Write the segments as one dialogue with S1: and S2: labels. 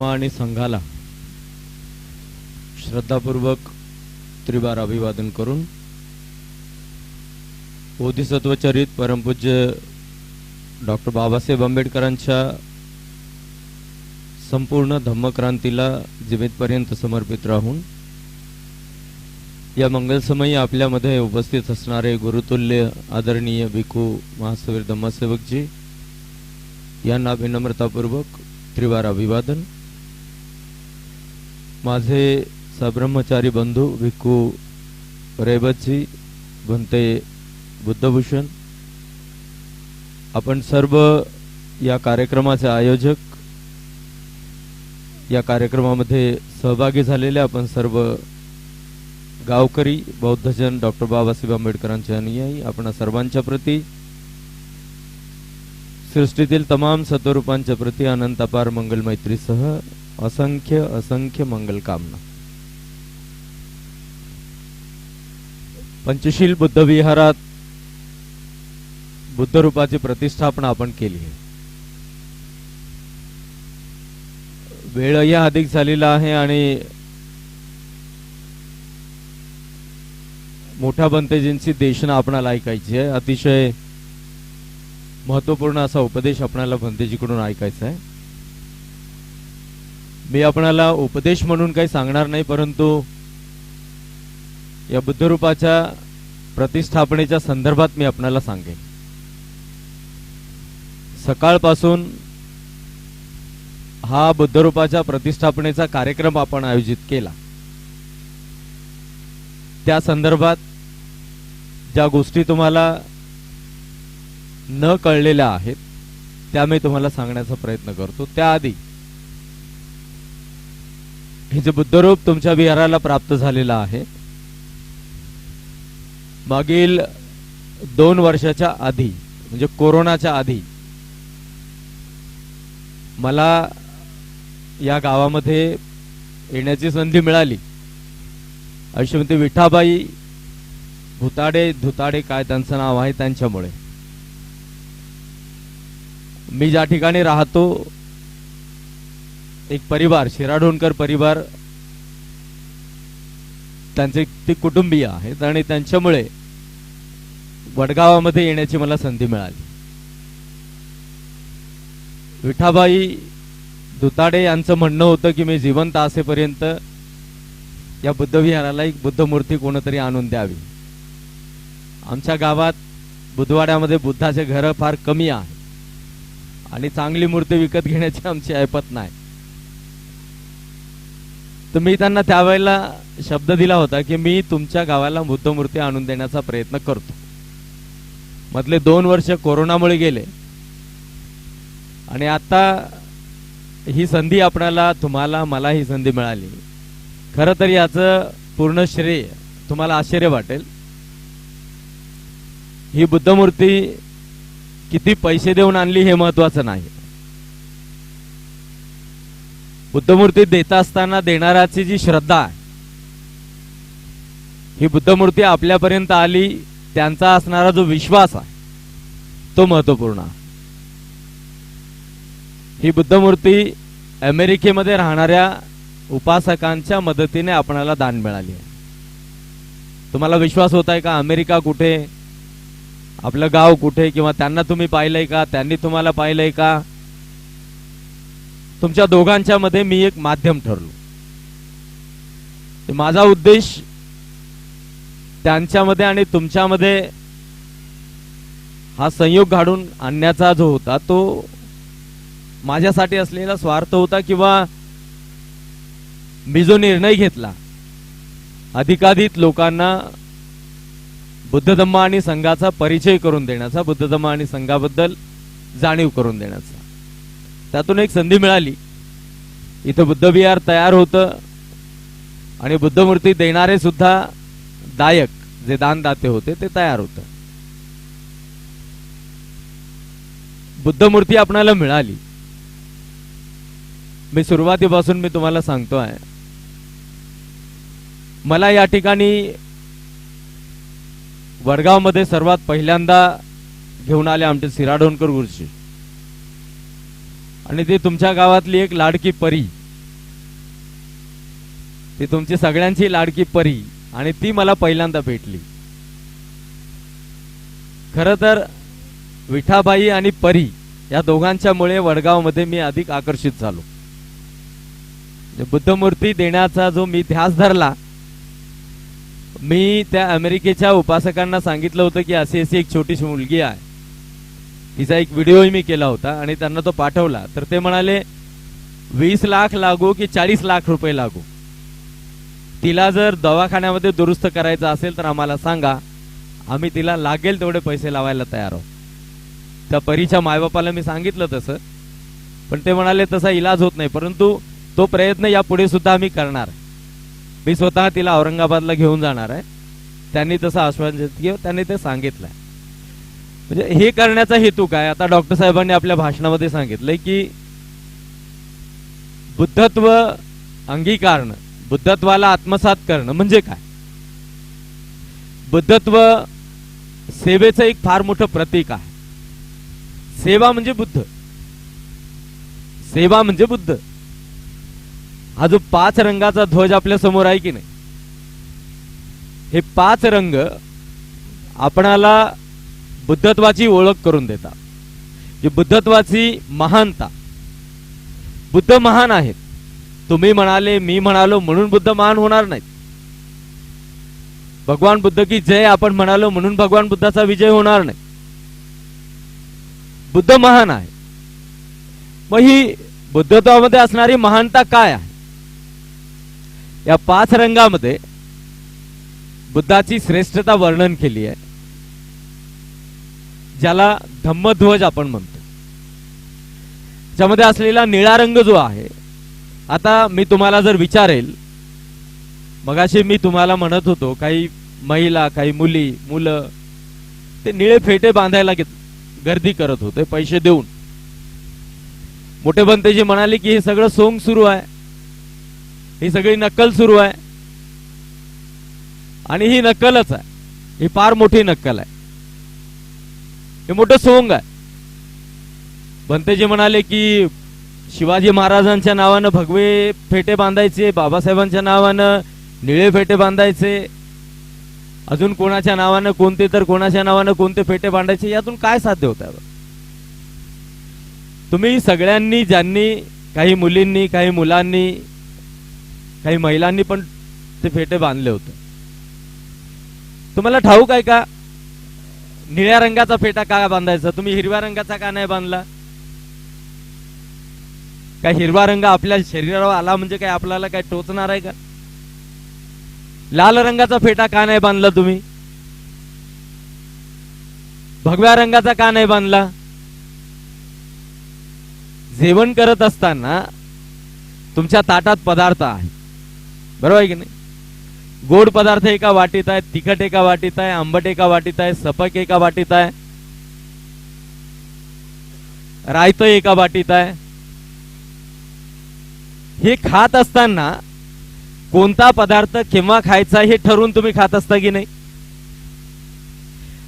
S1: आणि संघाला श्रद्धापूर्वक त्रिबार अभिवादन करून बोधिसत्वचरित परमपूज्य डॉक्टर बाबासाहेब आंबेडकरांच्या संपूर्ण धम्मक्रांतीला जीवितपर्यंत समर्पित राहून या मंगलसमयी आपल्यामध्ये उपस्थित असणारे गुरुतुल्य आदरणीय भिक्खू महासवीर धम्मसेवकजी यांना विनम्रतापूर्वक त्रिवार अभिवादन। माझे सब्रह्मचारी बंधू भिक्खू रेवतजी भंते बुद्धभूषण, आपण सर्व या कार्यक्रमाचे आयोजक, या कार्यक्रमामध्ये सहभागी झालेले आपण सर्व गावकरी बौद्धजन डॉक्टर बाबासाहेब आंबेडकरांचे अनुयायी, आपण सर्वांच्या प्रती सृष्टीतील तमाम सत्वरूपांच्या प्रती अनंत अपार मंगल मैत्रीसह असंख्य असंख्य मंगल कामना। पंचशील बुद्ध विहारात बुद्ध रूपाची प्रतिष्ठापना आपण केली आहे। वेळ या अधिक झालेला आहे आणि मोठ्या बंतेजींची देशना आपणाला ऐकायची आहे। अतिशय महत्वपूर्ण असा उपदेश आपणाला बंतेजीकडून ऐकायचा आहे। मी आपणाला उपदेश म्हणून काही सांगणार नाही, परंतु या बुद्धरूपाच्या प्रतिष्ठापनेच्या संदर्भात मी आपणाला सांगेन। सकाळपासून हा बुद्धरूपाच्या प्रतिष्ठापनेचा कार्यक्रम आपण आयोजित केला, त्या संदर्भात ज्या गोष्टी तुम्हाला न कळलेल्या आहेत त्या मी तुम्हाला सांगण्याचा प्रयत्न करतो। त्याआधी हे जे बुद्धरूप तुमच्या विहाराला प्राप्त झालेला आहे, मागील 2 वर्षाच्या आधी म्हणजे कोरोनाच्या आधी मला या गावामध्ये येण्याची संधी मिळाली। श्रीमती विठाबाई धुताडे काय त्यांचं नाव आहे, त्यांच्यामुळे मी ज्या ठिकाणी राहतो एक परिवार, शिराढोणकर परिवार, त्यांचे ते कुटुंबीय आहेत आणि त्यांच्यामुळे वडगावामध्ये येण्याची मला संधी मिळाली। विठाबाई धुताडे यांचं म्हणणं होतं की मी जिवंत असेपर्यंत या बुद्धविहाराला एक बुद्ध मूर्ती कोणतरी आणून द्यावी। आमच्या गावात बुधवाड्यामध्ये बुद्धाचे घर फार कमी आहे आणि चांगली मूर्ती विकत घेण्याची आमची ऐपत नाही। तर मी त्यांना त्यावेळेला शब्द दिला होता की मी तुमच्या गावाला बुद्ध मूर्ती आणून देण्याचा प्रयत्न करतो। मधले 2 वर्ष कोरोनामुळे गेले आणि आता ही संधी आपल्याला, तुम्हाला, मला ही संधी मिळाली। खरं तर याचं पूर्ण श्रेय तुम्हाला आश्चर्य वाटेल, ही बुद्ध मूर्ती किती पैसे देऊन आणली हे महत्वाचं नाही। बुद्ध मूर्ती देत असताना देणाऱ्याची जी श्रद्धा आहे, ही बुद्ध मूर्ती आपल्यापर्यंत आली त्यांचा असणारा जो विश्वास आहे तो महत्वपूर्ण आहे। ही बुद्ध मूर्ती अमेरिकेमध्ये राहणाऱ्या उपासकांच्या मदतीने आपणाला दान मिळाली आहे। तुम्हाला विश्वास होत आहे का? अमेरिका कुठे, आपलं गाव कुठे, किंवा त्यांना तुम्ही पाहिलंय का, त्यांनी तुम्हाला पाहिलंय का? तुमच्या दोघांच्या मध्ये मी एक माध्यम ठरलो। माझा उद्देश त्यांच्यामध्ये आणि तुमच्यामध्ये हा संयोग घडून आणण्याचा जो होता तो माझ्यासाठी असलेला स्वार्थ होता, किंवा मी जो निर्णय घेतला अधिकाधिक लोकांना बुद्ध धम्म आणि संघाचा परिचय करून देण्याचा, बुद्ध धम्म आणि संघाबद्दल जाणीव करून देण्याचा, त्यातून एक संधी मिळाली। इथं बुद्ध विहार तयार होतं आणि बुद्ध मूर्ती देणारे सुद्धा दायक, जे दानदाते होते, ते तयार होतं। बुद्ध मूर्ती आपणाला मिळाली। मी सुरुवातीपासून मी तुम्हाला सांगतोय, मला या ठिकाणी वडगाव मध्ये सर्वात पहिल्यांदा घेऊन आले आमचे सिराढोणकर गुरुजी, आणि ते तुमच्या गावातली एक लाडकी परी ती तुमची सगळ्यांची लाडकी परी, आणि ती मला पहिल्यांदा भेटली. खरं तर विठाबाई आणि परी या दोघांच्यामुळे वडगावमध्ये मी अधिक आकर्षित झालो. बुद्धमूर्ती देण्याचा जो मी ध्यास धरला, मी त्या अमेरिकेच्या उपासकांना सांगितलं होतं की अशी अशी एक छोटीशी मुलगी आहे, तिचा एक व्हिडिओही मी केला होता आणि त्यांना तो पाठवला. तर ते म्हणाले 20 लाख लागू की 40 लाख रुपये लागू, तिला जर दवाखान्यामध्ये दुरुस्त करायचं असेल तर आम्हाला सांगा, आम्ही तिला लागेल तेवढे पैसे लावायला तयार आहोत. त्या परीच्या मायबापाला मी सांगितलं तसं, पण ते म्हणाले तसा इलाज होत नाही, परंतु तो प्रयत्न यापुढे सुद्धा आम्ही करणार. मी स्वतः तिला औरंगाबादला घेऊन जाणार आहे. त्यांनी तसं आश्वासन दिलं, त्यांनी ते सांगितलंय. म्हणजे हे करण्याचा हेतू काय? आता डॉक्टर साहेबांनी आपल्या भाषणामध्ये सांगितलंय की बुद्धत्व अंगीकारणं, बुद्धत्वाला आत्मसात करणं म्हणजे काय? बुद्धत्व सेवेचं एक फार मोठं प्रतीक आहे. सेवा म्हणजे बुद्ध, सेवा म्हणजे बुद्ध. हा जो 5 रंगाचा ध्वज आपल्या समोर आहे की नाही, हे 5 रंग आपणाला बुद्धत्वाची ओळख करून देतात, जी बुद्धत्वाची महानता. बुद्ध महान आहेत. तुम्ही म्हणाले, मी म्हणालो म्हणून बुद्ध महान होणार नाहीत. भगवान बुद्ध की जय आपण म्हणालो म्हणून भगवान बुद्धाचा विजय होणार नाही. बुद्ध महान आहे. मग ही बुद्धत्वामध्ये असणारी महानता काय आहे? या 5 रंगामध्ये बुद्धाची श्रेष्ठता वर्णन केली आहे, ज्याला धम्मध्वज आपण म्हणतो. त्यामध्ये असलेला निळा रंग जो आहे, आता मी तुम्हाला जर विचारेल, मगाशी मी तुम्हाला म्हणत होतो काही महिला, काही मुली, मुलं ते निळे फेटे बांधायला गर्दी करत होते पैसे देऊन. मोठे बनतेजी म्हणाले की हे सगळं सोंग सुरू आहे, ही सगळी नक्कल सुरू आहे, आणि ही नक्कलच आहे, ही फार मोठी नक्कल आहे, हे मोठं सोंग आहे. बनतेजी म्हणाले की शिवाजी महाराजांच्या नावानं भगवे फेटे बांधायचे, बाबासाहेबांच्या नावानं निळे फेटे बांधायचे, अजून कोणाच्या नावानं कोणते तर कोणाच्या नावानं कोणते फेटे बांधायचे. यातून काय साध्य होत आहे? तुम्ही सगळ्यांनी, ज्यांनी, काही मुलींनी, काही मुलांनी, काही महिलांनी पण ते फेटे बांधले होते. तुम्हाला ठाऊक आहे का निळ्या रंगाचा फेटा का बांधायचा? तुम्ही हिरव्या रंगाचा का नाही बांधला? काय हिरवा रंग आपल्या शरीरावर आला म्हणजे काय आपल्याला काय टोचणार आहे का? लाल रंगाचा फेटा का नाही बांधला तुम्ही? भगव्या रंगाचा का नाही बांधला? जेवण करत असताना तुमच्या ताटात पदार्थ आहे, बरोबर आहे की नाही? गोड पदार्थ एका वाटीत आहे, तिखट एका वाटीत आहे, आंबट एका वाटीत आहे, सपक एका वाटीत आहे, रायतं एका वाटीत आहे. हे खात असताना कोणता पदार्थ केव्हा खायचा हे ठरवून तुम्ही खात असता की नाही?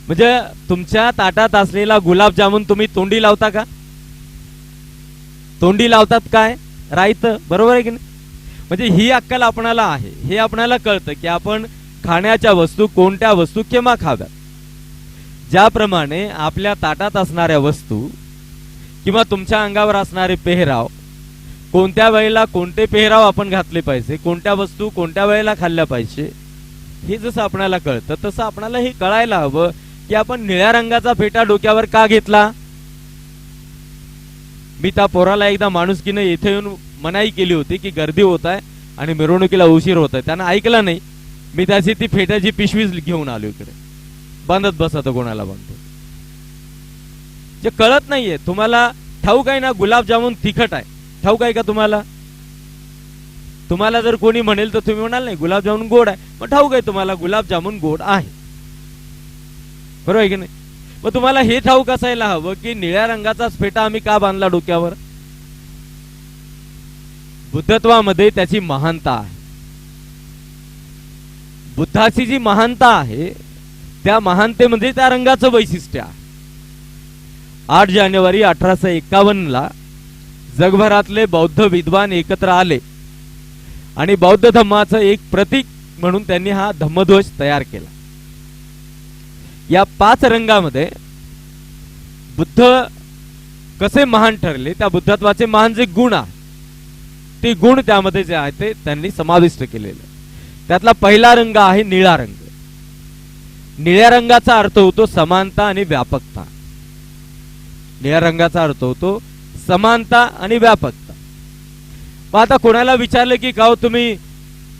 S1: म्हणजे तुमच्या ताटात असलेला गुलाबजामुन तुम्ही तोंडी लावता का? तोंडी लावतात काय? रायतं, बरोबर आहे की नाही? म्हणजे ही अक्कल आपणाला आहे, हे आपणाला कळतं की आपण खाण्याच्या वस्तू कोणत्या वस्तू केव्हा खाव्यात. ज्याप्रमाणे आपल्या ताटात असणाऱ्या वस्तू किंवा तुमच्या अंगावर असणारे पेहराव, कोणत्या वेळेला कोणते पेहराव आपण घातले पाहिजे, कोणत्या वस्तू कोणत्या वेळेला खाल्ल्या पाहिजे, हे जसं आपणाला कळतं तसं आपणाला हे कळायला हवं की आपण निळ्या रंगाचा फेटा डोक्यावर का घेतला. मी त्या पोराला एकदा माणुसकीने इथे येऊन मनाई केली होती की गर्दी होत आहे आणि मिरवणुकीला उशीर होत आहे. त्यानं ऐकला नाही. मी त्याची ती फेट्याची पिशवी घेऊन आलो इकडे. बांधत बसत कोणाला बांधतो, जे कळत नाहीये तुम्हाला. ठाऊक आहे ना गुलाबजामुन तिखट आहे, ठाऊक आहे का तुम्हाला? तुम्हाला जर कोणी म्हणेल तर तुम्ही म्हणाल नाही गुलाबजामुन गोड आहे, मग ठाऊक आहे तुम्हाला गुलाबजामुन गोड आहे, बरोबर आहे की नाही? मग तुम्हाला हे ठाऊक असायला हवं की निळ्या रंगाचाच फेटा आम्ही का बांधला डोक्यावर. बुद्धत्वामध्ये त्याची महानता आहे. बुद्धाची जी महानता आहे त्या महानतेमध्ये त्या रंगाचं वैशिष्ट्य आहे. 8 जानेवारी 1851 ला जगभरातले बौद्ध विद्वान एकत्र आले आणि बौद्ध धम्माचं एक प्रतीक म्हणून त्यांनी हा धम्मध्वज तयार केला. या 5 रंगामध्ये बुद्ध कसे महान ठरले, त्या बुद्धत्वाचे महान जे गुण आहेत ते गुण त्यामध्ये जे आहे ते त्यांनी समाविष्ट केलेले. त्यातला पहिला रंग आहे निळा रंग. निळ्या रंगाचा अर्थ होतो समानता आणि व्यापकता. निळ्या रंगाचा अर्थ होतो समानता आणि व्यापकता. मग आता कोणाला विचारलं की का तुम्ही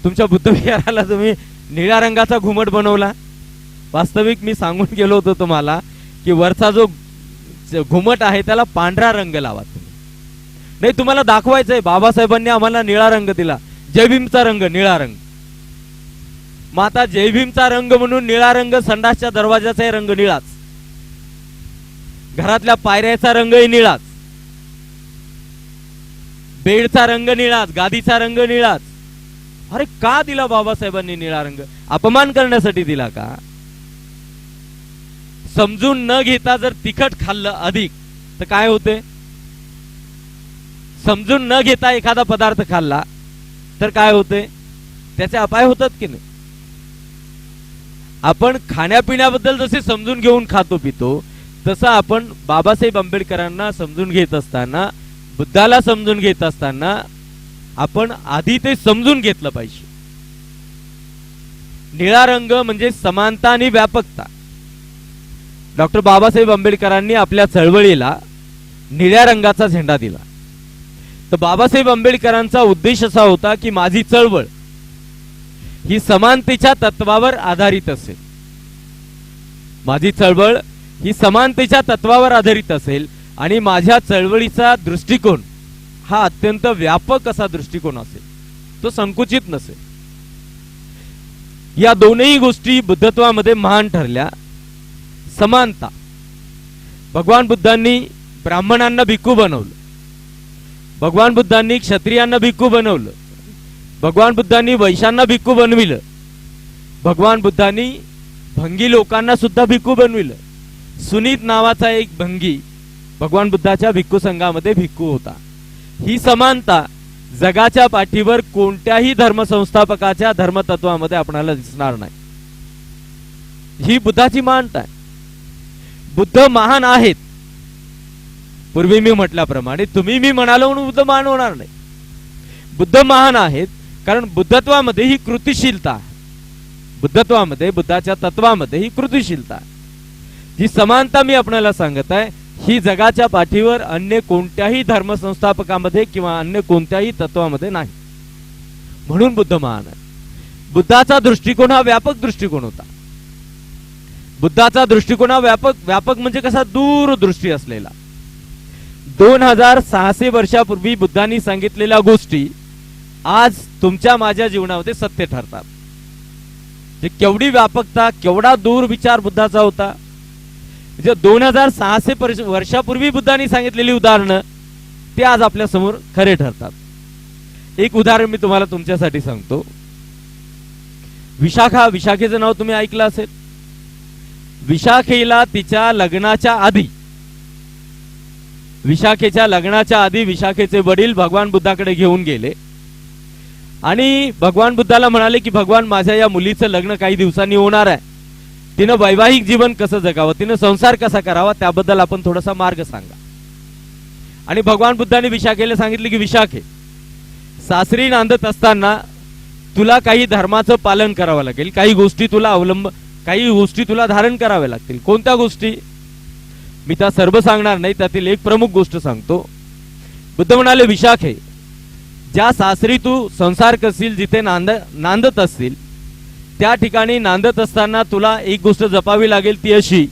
S1: तुमच्या बुद्ध विहाराला तुम्ही निळ्या रंगाचा घुमट बनवला, वास्तविक मी सांगून गेलो होतो तुम्हाला की वरचा जो घुमट आहे त्याला पांढरा रंग लावा तुम्ही. नाही, तुम्हाला दाखवायचंय बाबासाहेबांनी आम्हाला निळा रंग दिला, जय भीमचा रंग निळा रंग. मग आता जय भीमचा रंग म्हणून निळा रंग, संडासच्या दरवाजाचा रंग निळाच, घरातल्या पायऱ्याचा रंगही निळाच, बेडचा रंग निळाच, गादीचा रंग निळाच. अरे का दिला बाबासाहेबांनी निळा रंग? अपमान करण्यासाठी दिला का? समजून न घेता जर तिखट खाल्लं अधिक तर काय होते? समजून न घेता एखादा पदार्थ खाल्ला तर काय होते? त्याचे अपाय होतात की नाही? आपण खाण्यापिण्याबद्दल जसे समजून घेऊन खातो पितो, तसं आपण बाबासाहेब आंबेडकरांना समजून घेत असताना, बुद्धाला समजून घेत असताना आपण आधी ते समजून घेतलं पाहिजे. निळा रंग म्हणजे समानता आणि व्यापकता. डॉक्टर बाबासाहेब आंबेडकरांनी आपल्या चळवळीला निळ्या रंगाचा झेंडा दिला. तर बाबासाहेब आंबेडकरांचा उद्देश असा होता की माझी चळवळ ही समानतेच्या तत्वावर आधारित असेल. माझी चळवळ ही समानतेच्या तत्वावर आधारित असेल आणि माझ्या चळवळीचा दृष्टिकोन हा अत्यंत व्यापक असा दृष्टिकोन असेल, तो संकुचित नसेल. या दोनही गोष्टी बुद्धत्वामध्ये महान ठरल्या. समानता, भगवान बुद्धांनी ब्राह्मणांना भिक्खू बनवलं, भगवान बुद्धांनी क्षत्रियांना भिक्खू बनवलं, भगवान बुद्धांनी वैश्यांना भिक्खू बनविलं, भगवान बुद्धांनी भंगी लोकांना सुद्धा भिक्खू बनविलं. सुनीत नावाचा एक भंगी भगवान बुद्धाच्या भिक्खू संघामध्ये भिक्खू होता. ही समानता जगाच्या पाठीवर कोणत्याही धर्मसंस्थापकाच्या धर्मतत्वामध्ये आपल्याला दिसणार नाही. ही बुद्धाची महानता आहे. बुद्ध महान आहेत. पूर्वी मी म्हटल्याप्रमाणे तुम्ही मी म्हणालो म्हणून बुद्ध महान होणार नाही. बुद्ध महान आहेत कारण बुद्धत्वामध्ये ही कृतिशीलता आहे. बुद्धत्वामध्ये, बुद्धाच्या तत्वामध्ये ही कृतिशीलता आहे. जी समानता मी आपल्याला सांगत आहे ही जगाच्या पाठीवर अन्य कोणत्याही धर्मसंस्थापकामध्ये किंवा अन्य कोणत्याही तत्वामध्ये नाही. म्हणून बुद्ध महान आहे. बुद्धाचा दृष्टिकोन हा व्यापक दृष्टिकोन होता. बुद्धाचा दृष्टिकोन हा व्यापक म्हणजे कसा? दूरदृष्टी असलेला. 2600 वर्षापूर्वी बुद्धांनी सांगितलेल्या गोष्टी आज तुमच्या माझ्या जीवनामध्ये सत्य ठरतात. केवढी व्यापकता, केवढा दूर विचार बुद्धाचा होता. 2600 वर्षापूर्वी बुद्धांनी सांगितलेली उदाहरणं ते आज आपल्या समोर खरे ठरतात. एक उदाहरण मी तुम्हाला तुमच्यासाठी सांगतो. विशाखेचं नाव तुम्ही ऐकलं असेल. विशाखेच्या लग्नाच्या आधी विशाखेचे वडील भगवान बुद्धाकडे घेऊन गेले आणि भगवान बुद्धाला म्हणाले की भगवान, माझ्या या मुलीचं लग्न काही दिवसांनी होणार आहे, तिनं वैवाहिक जीवन कसं जगावं, तिनं संसार कसा करावा, त्याबद्दल आपण थोडासा मार्ग सांगा. आणि भगवान बुद्धांनी विशाखेला सांगितले की विशाखे, सासरी नांदत असताना तुला काही धर्माचं पालन करावं लागेल, काही गोष्टी तुला धारण कराव्या लागतील. कोणत्या गोष्टी? मी त्या सर्व सांगणार नाही, त्यातील एक प्रमुख गोष्ट सांगतो. बुद्ध म्हणाले, विशाखे, ज्या सासरी तू संसार करशील, जिथे नांदत असतील, त्या ठिकाणी नांदत असताना तुला एक गोष्ट जपावी लागेल, ती अशी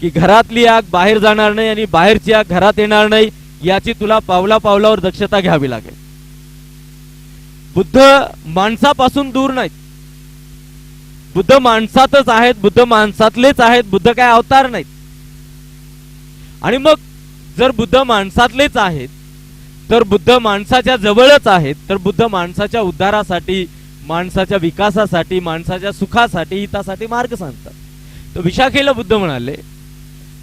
S1: की घरातली आग बाहेर जाणार नाही आणि बाहेरची आग घरात येणार नाही, याची तुला पावला पावलावर दक्षता घ्यावी लागेल. बुद्ध माणसापासून दूर नाहीत. बुद्ध माणसातच आहेत, बुद्ध माणसातलेच आहेत. बुद्ध काय अवतार नाहीत. आणि मग जर बुद्ध माणसातलेच आहेत तर बुद्ध माणसाच्या जवळच आहेत, तर बुद्ध माणसाच्या उद्धारासाठी, माणसाच्या विकासासाठी, माणसाच्या सुखासाठी, हितासाठी मार्ग सांगतात. तर विशाखेला बुद्ध म्हणाले,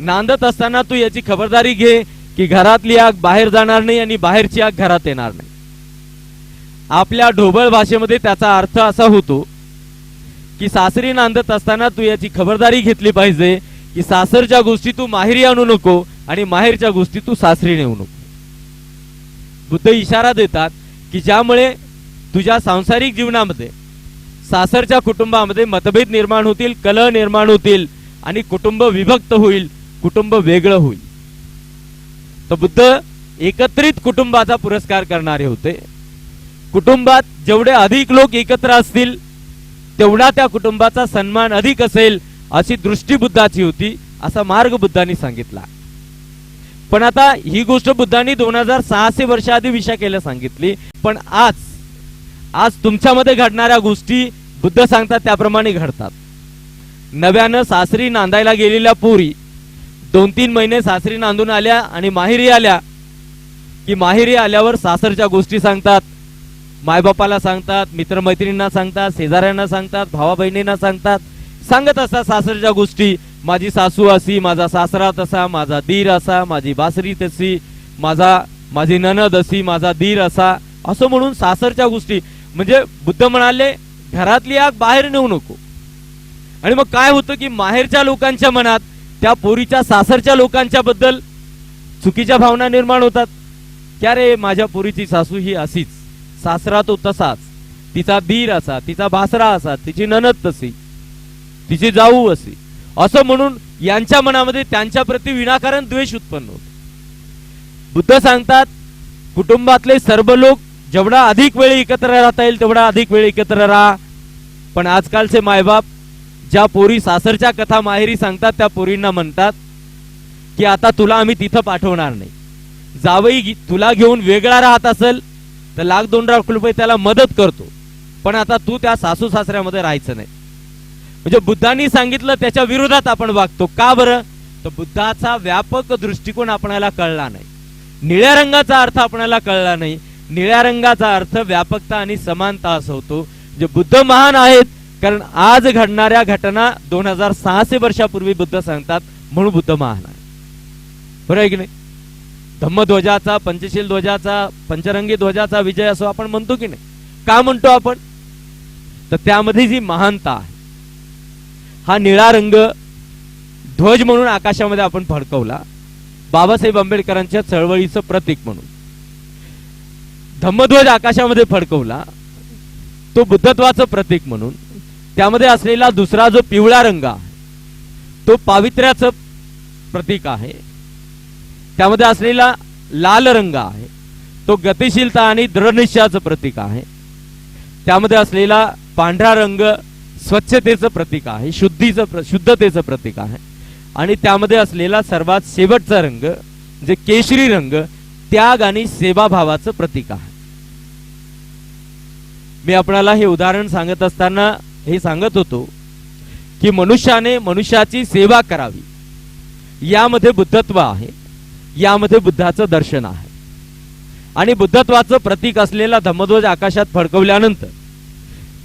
S1: नांदत असताना तू याची खबरदारी घे की घरातली आग बाहेर जाणार नाही आणि बाहेरची आग घरात येणार नाही. आपल्या ढोबळ भाषेमध्ये त्याचा अर्थ असा होतो की सासरी नांदत असताना तू याची खबरदारी घेतली पाहिजे की सासरच्या गोष्टी तू माहेरी आणू नको आणि माहेरच्या गोष्टी तू सासरी नेऊ नको. बुद्ध इशारा देतात की ज्यामुळे तुझ्या सांसारिक जीवनामध्ये सासरच्या कुटुंबामध्ये मतभेद निर्माण होतील, कलह निर्माण होतील आणि कुटुंब विभक्त होईल, कुटुंब वेगळं होईल. तर बुद्ध एकत्रित कुटुंबाचा पुरस्कार करणारे होते. कुटुंबात जेवढे अधिक लोक एकत्र असतील तेवढा त्या कुटुंबाचा सन्मान अधिक असेल अशी दृष्टी बुद्धाची होती, असा मार्ग बुद्धांनी सांगितला. पण आता ही गोष्ट बुद्धांनी 2600 वर्ष आधी विशाखेला सांगितली. पण आज तुमच्यामध्ये घडणाऱ्या गोष्टी बुद्ध सांगतात त्याप्रमाणे घडतात. नव्यानं सासरी नांदायला गेलेल्या पोरी 2-3 महिने सासरी नांदून आल्या आणि माहेरी आल्या की माहेरी आल्यावर सासरच्या गोष्टी सांगतात, मायबापाला सांगतात, मित्रमैत्रिणींना सांगतात, शेजाऱ्यांना सांगतात, भावा बहिणींना सांगतात, सांगत असतात सासरच्या गोष्टी. माझी सासू अशी, माझा सासरा तसा, माझा दीर असा, माझी बासरी तशी, माझी ननद अशी, माझा दीर असा, असं म्हणून सासरच्या गोष्टी. म्हणजे बुद्ध म्हणाले घरातली आग बाहेर नेऊ नको. आणि मग काय होतं की माहेरच्या लोकांच्या मनात त्या पोरीच्या सासरच्या लोकांच्या बद्दल चुकीच्या भावना निर्माण होतात की अरे माझ्या पोरीची सासू ही अशीच, सासरा तो तसाच, तिचा दीर असा, तिचा भासरा असा, तिची ननद तशी, तिची जाऊ अशी, असं म्हणून यांच्या मनामध्ये त्यांच्या प्रती विनाकारण द्वेष उत्पन्न होतो. बुद्ध सांगतात कुटुंबातले सर्व लोक जेवढा अधिक वेळ एकत्र राहता येईल तेवढा अधिक वेळ एकत्र राहा. पण आजकालचे मायबाप ज्या पोरी सासरच्या कथा माहेरी सांगतात त्या पोरींना म्हणतात की आता तुला आम्ही तिथं पाठवणार नाही, जावई तुला घेऊन वेगळा राहत असेल तर ₹1,00,000-2,00,000 त्याला मदत करतो, पण आता तू त्या सासू सासऱ्यामध्ये राहायचं नाही. म्हणजे बुद्धांनी सांगितलं त्याच्या विरोधात आपण वागतो. का बरं? तर बुद्धाचा व्यापक दृष्टिकोन आपल्याला कळला नाही. निळ्या रंगाचा अर्थ आपल्याला कळला नाही. निळ्या रंगाचा अर्थ व्यापकता आणि समानता असं होतो. जे बुद्ध महान आहेत कारण आज घडणाऱ्या घटना 2600 वर्षापूर्वी बुद्ध सांगतात म्हणून बुद्ध महान आहे. बरं आहे की नाही? धम्मध्वजाचा, पंचशील ध्वजाचा, पंचरंगी ध्वजाचा विजय असं आपण म्हणतो की नाही? का म्हणतो आपण? तर त्यामध्ये जी महानता आहे, हा निळा रंग ध्वज म्हणून आकाशामध्ये आपण फडकवला बाबासाहेब आंबेडकरांच्या चळवळीचं प्रतीक म्हणून. धम्मध्वज आकाशामध्ये फडकवला तो बुद्धत्वाचं प्रतीक म्हणून. त्यामध्ये असलेला दुसरा जो पिवळा रंग आहे तो पावित्र्याचं प्रतीक आहे. त्यामध्ये असलेला लाल रंग आहे तो गतिशीलता आणि दृढनिश्चयाचं प्रतीक आहे. त्यामध्ये असलेला पांढरा रंग स्वच्छतेचं प्रतीक आहे, शुद्धतेचं प्रतीक आहे. आणि त्यामध्ये असलेला सर्वात शेवटचा रंग जे केशरी रंग त्याग आणि सेवाभावाचं प्रतीक आहे. मी आपल्याला हे उदाहरण सांगत असताना हे सांगत होतो की मनुष्याने मनुष्याची सेवा करावी, यामध्ये बुद्धत्व आहे, यामध्ये बुद्धाचं दर्शन आहे. आणि बुद्धत्वाचं प्रतीक असलेला धम्मध्वज आकाशात फडकवल्यानंतर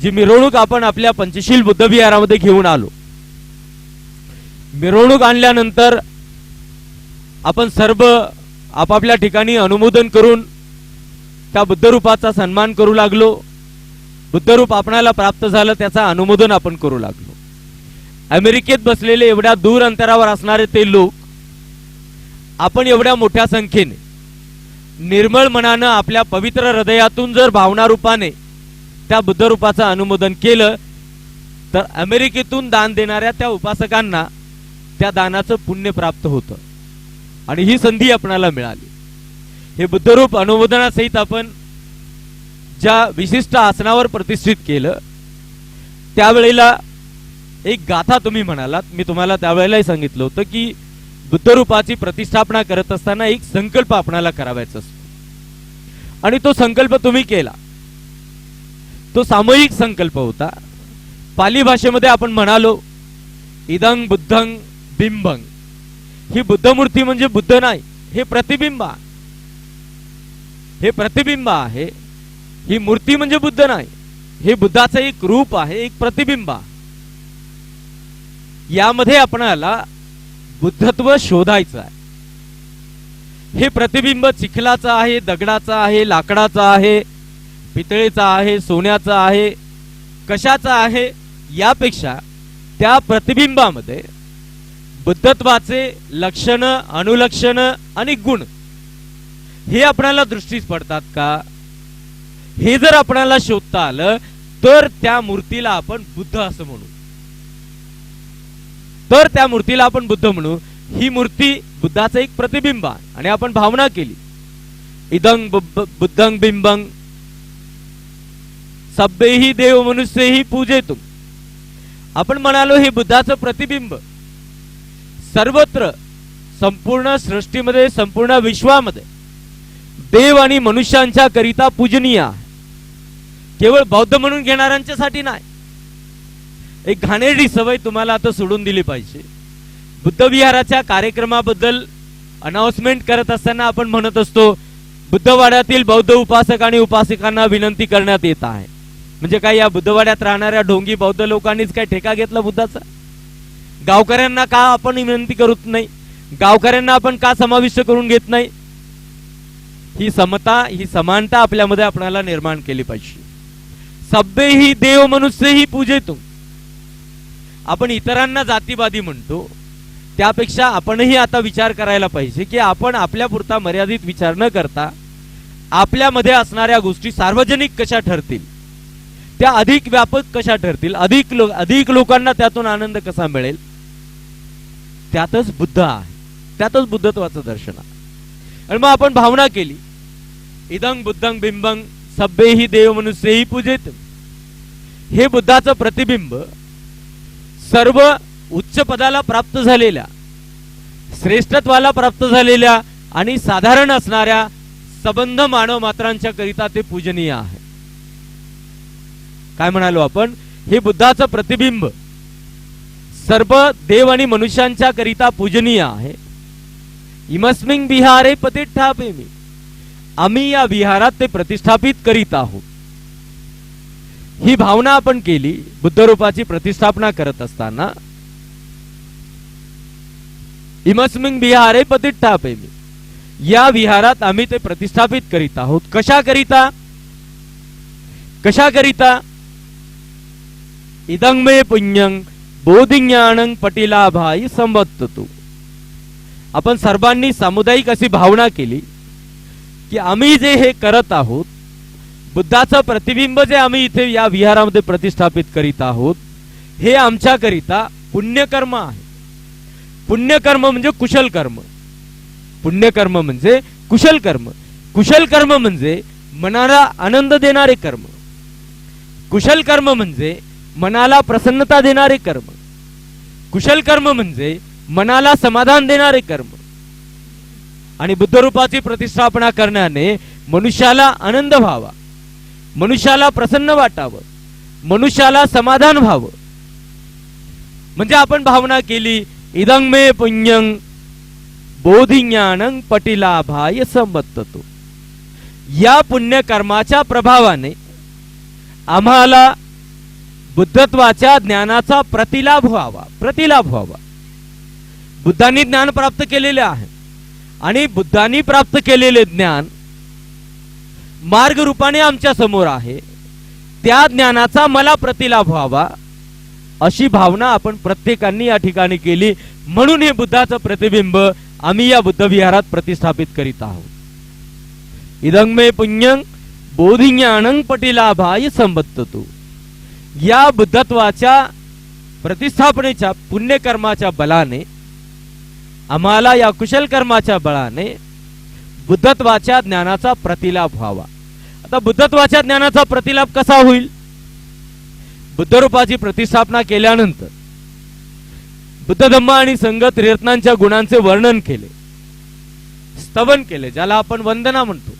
S1: जी मिरवणूक आपण आपल्या पंचशील बुद्ध विहारामध्ये घेऊन आलो, मिरवणूक आणल्यानंतर आपण सर्व आपापल्या ठिकाणी अनुमोदन करून त्या बुद्धरूपाचा सन्मान करू लागलो. बुद्धरूप आपणाला प्राप्त झालं त्याचा अनुमोदन आपण करू लागलो. अमेरिकेत बसलेले एवढ्या दूर अंतरावर असणारे ते लोक आपण एवढ्या मोठ्या संख्येने निर्मळ मनानं आपल्या पवित्र हृदयातून जर भावना रूपाने त्या बुद्धरूपाचं अनुमोदन केलं तर अमेरिकेतून दान देणाऱ्या त्या उपासकांना त्या दानाचं पुण्य प्राप्त होतं. आणि ही संधी आपल्याला मिळाली. हे बुद्धरूप अनुमोदनासहित आपण ज्या विशिष्ट आसनावर प्रतिष्ठित केलं त्यावेळेला एक गाथा तुम्ही म्हणालात. मी तुम्हाला त्यावेळेलाही सांगितलं होतं की बुद्धरूपाची प्रतिष्ठापना करत असताना एक संकल्प आपल्याला करावायचा असतो आणि तो संकल्प तुम्ही केला. तो सामूहिक संकल्प होता. पाली भाषेमध्ये आपण म्हणालो इदं बुद्धं बिंबं. ही बुद्धमूर्ती म्हणजे बुद्ध नाही, हे प्रतिबिंब आहे. हे प्रतिबिंब आहे. ही मूर्ती म्हणजे बुद्ध नाही, हे बुद्धाचं एक रूप आहे, एक प्रतिबिंब आहे. यामध्ये आपणाला बुद्धत्व शोधायचं आहे. हे प्रतिबिंब चिखलाचं आहे, दगडाचं आहे, लाकडाचं आहे, पितळेचा आहे, सोन्याचा आहे, कशाचा आहे, यापेक्षा त्या प्रतिबिंबामध्ये बुद्धत्वाचे लक्षण, अनुलक्षण आणि गुण हे आपल्याला दृष्टीस पडतात का? हे जर आपल्याला शोधता आलं तर त्या मूर्तीला आपण बुद्ध असं म्हणू. तर त्या मूर्तीला आपण बुद्ध म्हणू. ही मूर्ती बुद्धाचं एक प्रतिबिंब आहे आणि आपण भावना केली, इदं बुद्धं बिंबं सब्बेही देव मनुष्यही पूजेतुम. आपण म्हणालो हे बुद्धाचं प्रतिबिंब सर्वत्र, संपूर्ण सृष्टीमध्ये, संपूर्ण विश्वामध्ये देव आणि मनुष्यांच्या करिता पूजनीय आहे. केवळ बौद्ध म्हणून घेणाऱ्यांच्यासाठी नाही. एक घाणेरडी सवय तुम्हाला आता सोडून दिली पाहिजे. बुद्ध विहाराच्या कार्यक्रमाबद्दल अनाउन्समेंट करत असताना आपण म्हणत असतो बुद्धवाड्यातील बौद्ध उपासक आणि उपासिकांना विनंती करण्यात येत आहे. म्हणजे काय या बुद्धवाड्यात राहणाऱ्या ढोंगी बौद्ध लोकांनीच काय ठेका घेतला बुद्धाचा? गावकऱ्यांना का आपण विनंती करत नाही? गावकऱ्यांना आपण का समाविष्ट करून घेत नाही? ही समता, ही समानता आपल्यामध्ये आपल्याला निर्माण केली पाहिजे. सब्बेही देव मनुष्यही पूजेतुम. आपण इतरांना जातीवादी म्हणतो, त्यापेक्षा आपणही आता विचार करायला पाहिजे की आपण आपल्या पुरता मर्यादित विचार न करता आपल्यामध्ये असणाऱ्या गोष्टी सार्वजनिक कशा ठरतील, त्या अधिक व्यापक कशा ठरतील, अधिक लोकांना त्यातून आनंद कसा मिळेल. त्यातच बुद्ध आहे, त्यातच बुद्धत्वाचं दर्शन आहे. आणि मग आपण भावना केली, इदं बुद्धं बिंबं सब्बेही देव मनुष्यही पूजेत. हे बुद्धाचं प्रतिबिंब सर्व उच्च पदाला प्राप्त झालेल्या, श्रेष्ठत्वाला प्राप्त झालेल्या आणि साधारण असणाऱ्या संबंध मानव मात्रांच्या करिता ते पूजनीय आहे. काय म्हणालो आपण? हे बुद्धाचं प्रतिबिंब सर्व देव आणि मनुष्यांच्या करिता पूजनीय आहे. इमस्मिन् विहारे प्रतिष्ठापयामि. आम्ही या विहारात ते प्रतिष्ठापित करीत आहोत. ही भावना आपण केली बुद्ध रूपाची प्रतिष्ठापना करत असताना. इमस्मिन् विहारे प्रतिष्ठापयामि. या विहारात आम्ही ते प्रतिष्ठापित करीत आहोत. कशा करिता? कशा करिता? इदं मे पुण्यं बोधिज्ञानं पटिलाभाय संवत्ततु. आपण सर्वांनी सामुदायिक अशी भावना केली की आम्ही जे हे करत आहोत, बुद्धाचं प्रतिबिंब जे आम्ही इथे या विहारामध्ये प्रतिष्ठापित करीत आहोत, हे आमच्या करिता पुण्यकर्म आहे. पुण्यकर्म म्हणजे कुशल कर्म. पुण्यकर्म म्हणजे कुशल कर्म. कुशल कर्म म्हणजे मनाला आनंद देणारे कर्म. कुशल कर्म म्हणजे मनाला प्रसन्नता देणारे कर्म. कुशल कर्म म्हणजे मनाला समाधान देणारे कर्म. आणि बुद्धरूपाची प्रतिष्ठापना करण्याने मनुष्याला आनंद व्हावा, मनुष्याला प्रसन्न वाटावं, मनुष्याला समाधान व्हावं. म्हणजे आपण भावना केली, इदं मे पुण्यं बोधिज्ञानं पटिलाभाय संवत्ततु. या पुण्यकर्माच्या प्रभावाने आम्हाला बुद्धत्वाच्या ज्ञानाचा प्रतिलाभ व्हावा. प्रतिलाभ व्हावा. बुद्धांनी ज्ञान प्राप्त केलेले आहे आणि बुद्धांनी प्राप्त केलेले ज्ञान मार्ग रूपाने आमच्या समोर आहे. त्या ज्ञानाचा मला प्रतिलाभ व्हावा अशी भावना आपण प्रत्येकाने या ठिकाणी केली. म्हणून हे बुद्धाचं प्रतिबिंब आम्ही या बुद्ध विहारात प्रतिष्ठापित करीत आहोत. इदं मे पुण्यं बोधिज्ञानं पटिलाभाय संवत्ततु. या बुद्धत्वाच्या प्रतिष्ठापनेच्या पुण्यकर्माच्या बलाने आम्हाला या कुशल कर्माच्या बळाने बुद्धत्वाच्या ज्ञानाचा प्रतिलाभ व्हावा. आता बुद्धत्वाच्या ज्ञानाचा प्रतिलाभ कसा होईल? बुद्धरूपाची प्रतिष्ठापना केल्यानंतर बुद्ध धम्म आणि संघ त्रिरत्नांच्या गुणांचे वर्णन केले, स्तवन केले, ज्याला आपण वंदना म्हणतो,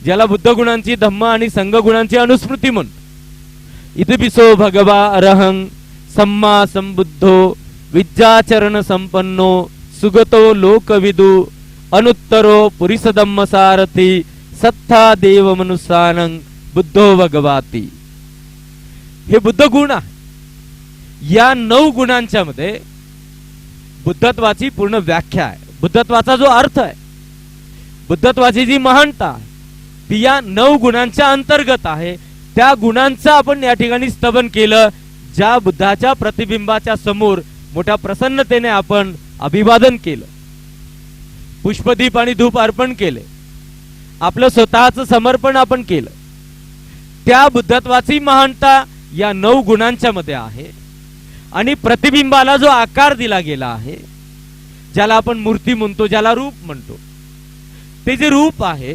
S1: ज्याला बुद्ध गुणांची, धम्म आणि संघ गुणांची अनुस्मृती म्हणतो. इतिपिसो भगवा अरहं सम्मा संबुद्धो विद्याचरण संपन्नो सुगतो लोकविदु अनुत्तरो पुरिसधम्म सारथी सत्ता देव मनुष्यानं बुद्धो भगवाती. हे बुद्ध गुण आहे. या 9 गुणांच्या मध्ये बुद्धत्वाची पूर्ण व्याख्या आहे. बुद्धत्वाचा जो अर्थ आहे, बुद्धत्वाची जी महानता आहे, ती या 9 गुणांच्या अंतर्गत आहे. त्या गुणांचं आपण या ठिकाणी स्तवन केलं. ज्या बुद्धाच्या प्रतिबिंबाच्या समोर मोठ्या प्रसन्नतेने आपण अभिवादन केलं, पुष्पदीप आणि धूप अर्पण केले, आपलं स्वतःचं समर्पण आपण केलं. त्या बुद्धत्वाची महानता या 9 गुणांच्या मध्ये आहे. आणि प्रतिबिंबाला जो आकार दिला गेला आहे, ज्याला आपण मूर्ती म्हणतो, ज्याला रूप म्हणतो, ते जे रूप आहे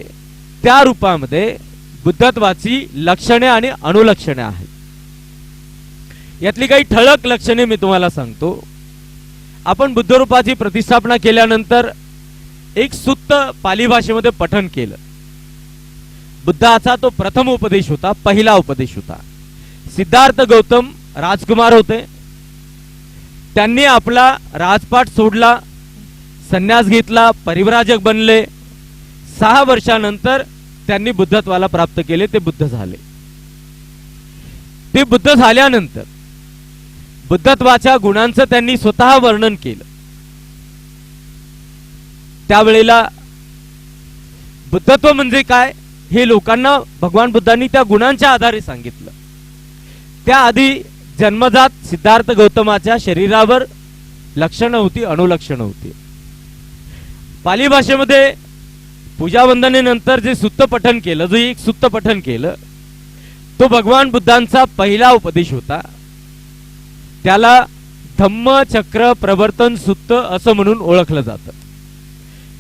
S1: त्या रूपामध्ये बुद्धत्वाची लक्षणे आणि अनुलक्षणे आहेत. यातली काही ठळक लक्षणे मी तुम्हाला सांगतो. आपण बुद्धरूपाची प्रतिष्ठापना केल्यानंतर एक सुत्त पाली भाषेमध्ये पठण केलं. बुद्धाचा तो प्रथम उपदेश होता, पहिला उपदेश होता. सिद्धार्थ गौतम राजकुमार होते. त्यांनी आपला राजपाट सोडला, संन्यास घेतला, परिव्राजक बनले. 6 वर्षानंतर त्यांनी बुद्धत्वाला प्राप्त केले, ते बुद्ध झाले. ते बुद्ध झाल्यानंतर बुद्धत्वाच्या गुणांचं त्यांनी स्वतः वर्णन केलं. त्यावेळेला बुद्धत्व म्हणजे काय हे लोकांना भगवान बुद्धांनी त्या गुणांच्या आधारे सांगितलं. त्याआधी जन्मजात सिद्धार्थ गौतमाच्या शरीरावर लक्षणं होती, अनुलक्षणं होती. पाली भाषेमध्ये पूजा वंदनेनंतर जे सुत्त पठण केलं, जो एक सुत्त पठण केलं, तो भगवान बुद्धांचा पहिला उपदेश होता. त्याला धम्म चक्र प्रवर्तन सुत्त असं म्हणून ओळखलं जातं.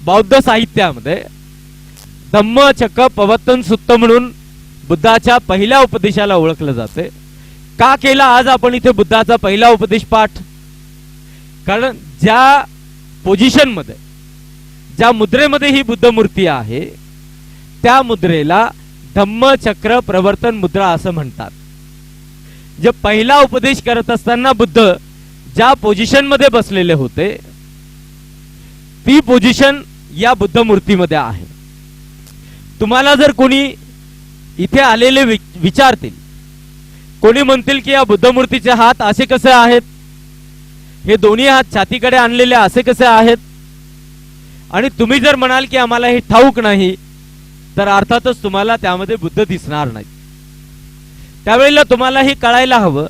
S1: बौद्ध साहित्यामध्ये धम्म चक्र प्रवर्तन सुत्त म्हणून बुद्धाच्या पहिल्या उपदेशाला ओळखलं जाते. का केला आज आपण इथे बुद्धाचा पहिला उपदेश पाठ? कारण ज्या पोझिशन मध्ये, ज्या मुद्रेमध्ये ही बुद्ध मूर्ती आहे, त्या मुद्रेला धम्म चक्र प्रवर्तन मुद्रा असं म्हणतात. जे पहिला उपदेश करत असताना बुद्ध ज्या पोझिशन मध्ये बसलेले होते, ती पोझिशन या बुद्ध मूर्तीमध्ये आहे. तुम्हाला जर कोणी इथे आलेले विचारतील, कोणी म्हणतील की या बुद्ध मूर्तीचे हात असे कसे आहेत, हे दोन्ही हात छातीकडे आणलेले असे कसे आहेत, आणि तुम्ही जर म्हणाल की आम्हाला हे ठाऊक नाही, तर अर्थातच तुम्हाला त्यामध्ये बुद्ध दिसणार नाही. त्यावेळेला तुम्हाला हे कळायला हवं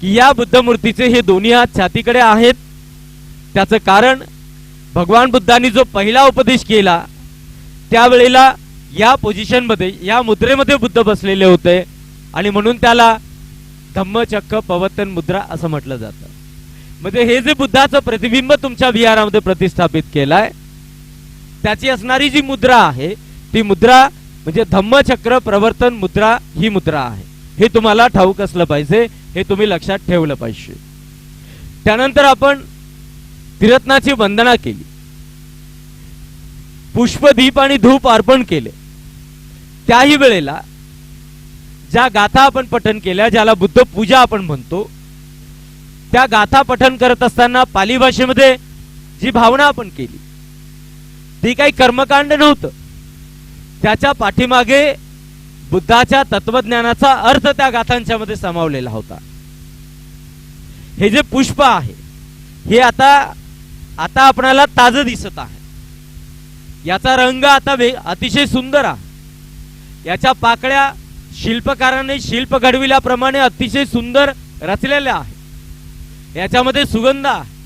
S1: की या बुद्ध मूर्तीचे हे दोन्ही हात छातीकडे आहेत. त्याचं कारण भगवान बुद्धांनी जो पहिला उपदेश केला त्यावेळेला या पोझिशन मध्ये, या मुद्रेमध्ये बुद्ध बसलेले होते, आणि म्हणून त्याला धम्मचक्र प्रवर्तन मुद्रा असं म्हटलं जातं. म्हणजे हे जे बुद्धाचं प्रतिबिंब तुमच्या विहारामध्ये प्रतिष्ठापित केलाय, त्याची असणारी जी मुद्रा आहे, ती मुद्रा म्हणजे धम्मचक्र प्रवर्तन मुद्रा ही मुद्रा आहे. हे तुम्हाला ठाऊक असलं पाहिजे, हे तुम्ही लक्षात ठेवलं पाहिजे. त्यानंतर आपण त्रिरत्नाची वंदना केली, पुष्प दीप आणि धूप अर्पण केले. त्याही वेळेला ज्या गाथा आपण पठण केल्या, ज्याला बुद्ध पूजा आपण म्हणतो, त्या गाथा पठण करत असताना पाली भाषेमध्ये जी भावना आपण केली, ती काही कर्मकांड नव्हतं. त्याच्या पाठीमागे बुद्धाच्या तत्वज्ञानाचा अर्थ त्या गाथांच्या मध्ये समावलेला होता. हे जे पुष्प आहे, हे आता आपणाला ताजं दिसत आहे. याचा रंग आता अतिशय सुंदर आहे. याच्या पाकळ्या शिल्पकाराने शिल्प घडविल्याप्रमाणे अतिशय सुंदर रचलेल्या आहेत. याच्यामध्ये सुगंध आहे.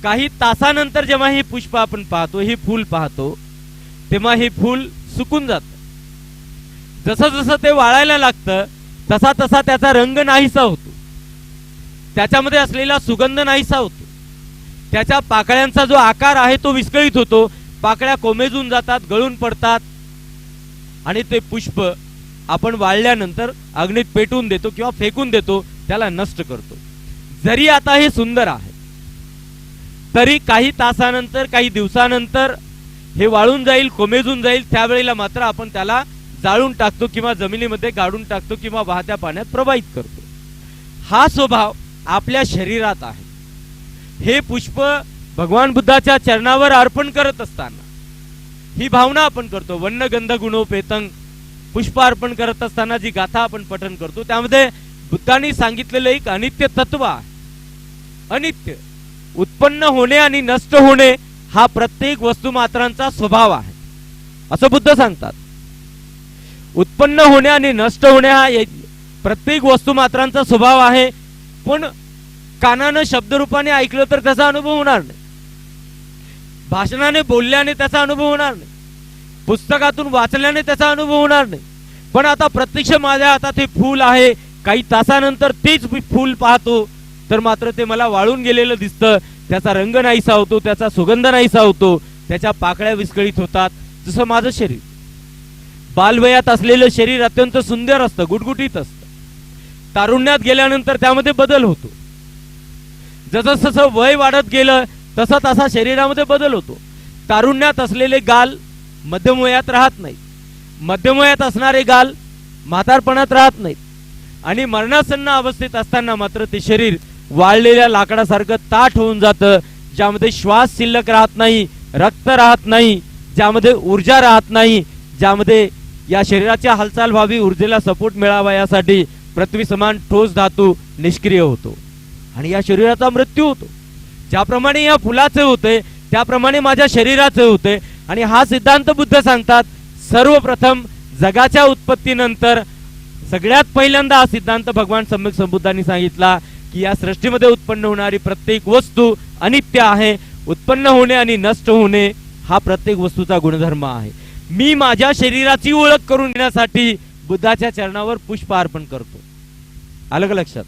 S1: काही तासानंतर जेव्हा हे पुष्प आपण पाहतो, हे फूल पाहतो, तेव्हा हे फूल सुकून जातं. जसं जसं ते वाळायला लागतं तसा तसा त्याचा रंग नाहीसा होतो, त्याच्यामध्ये असलेला सुगंध नाहीसा होतो, त्याच्या पाकळ्यांचा जो आकार आहे तो विस्कळीत होतो. पाकळ्या कोमेजून जातात, गळून पडतात, आणि ते पुष्प आपण वाळल्यानंतर अग्नीत पेटून देतो किंवा फेकून देतो, त्याला नष्ट करतो. जरी आता हे सुंदर आहे, तरी काही तासानंतर, काही दिवसानंतर हे वाळून जाईल, कोमेजून जाईल. त्यावेळेला मात्र आपण त्याला जाळून टाकतो किंवा जमिनीमध्ये गाडून टाकतो किंवा वाहत्या पाण्यात प्रवाहित करतो. हा स्वभाव आपल्या शरीरात आहे. हे पुष्प भगवान बुद्धाच्या चरणावर अर्पण करत असताना ही भावना आपण करतो. वन्न गंध गुणोपेतंग पुष्प अर्पण करत असताना जी गाथा आपण पठण करतो, त्यामध्ये बुद्धांनी सांगितलेलं एक अनित्य तत्व आहे. अनित्य, उत्पन्न होणे आणि नष्ट होणे हा प्रत्येक वस्तुमात्रांचा स्वभाव आहे, असं बुद्ध सांगतात. उत्पन्न होणे आणि नष्ट होणे हा प्रत्येक वस्तुमात्रांचा स्वभाव आहे. पण कानानं शब्दरूपाने ऐकलं तर त्याचा अनुभव होणार नाही, भाषणाने बोलल्याने त्याचा अनुभव होणार नाही, पुस्तकातून वाचल्याने त्याचा अनुभव होणार नाही. पण आता प्रत्यक्ष माझ्या हातात हे फूल आहे, काही तासानंतर तेच फूल पाहतो तर मात्र ते मला वाळून गेलेलं दिसतं, त्याचा रंग नाहीसा होतो, त्याचा सुगंध नाहीसा होतो, त्याच्या पाकळ्या विस्कळीत होतात. जसं माझं शरीर, बालवयात असलेलं शरीर अत्यंत सुंदर असतं, गुटगुटीत असतं. तारुण्यात गेल्यानंतर त्यामध्ये बदल होतो. जसं जसं वय वाढत गेलं तसा तसा शरीरामध्ये बदल होतो. तारुण्यात असलेले गाल मध्यम वयात राहत नाहीत, मध्यम वयात असणारे गाल म्हातारपणात राहत नाहीत, आणि मरणासन्न अवस्थेत असताना मात्र ते शरीर वाळलेल्या लाकडासारखं ताठ होऊन जातं, ज्यामध्ये श्वास शिल्लक राहत नाही, रक्त राहत नाही, ज्यामध्ये ऊर्जा राहत नाही, ज्यामध्ये या शरीराच्या हालचाल व्हावी, ऊर्जेला सपोर्ट मिळावा यासाठी पृथ्वी समान ठोस धातू निष्क्रिय होतो आणि या शरीराचा मृत्यू होतो. ज्याप्रमाणे या फुलाचे होते त्याप्रमाणे माझ्या शरीराचे होते. आणि हा सिद्धांत बुद्ध सांगतात, सर्वप्रथम जगाच्या उत्पत्तीनंतर सगळ्यात पहिल्यांदा हा सिद्धांत भगवान सम्यक संबुद्धांनी सांगितला की या सृष्टीमध्ये उत्पन्न होणारी प्रत्येक वस्तू अनित्य आहे. उत्पन्न होणे आणि नष्ट होणे हा प्रत्येक वस्तूचा गुणधर्म आहे. मी माझ्या शरीराची ओळख करून घेण्यासाठी बुद्धाच्या चरणावर पुष्प अर्पण करतो. आलं का लक्षात?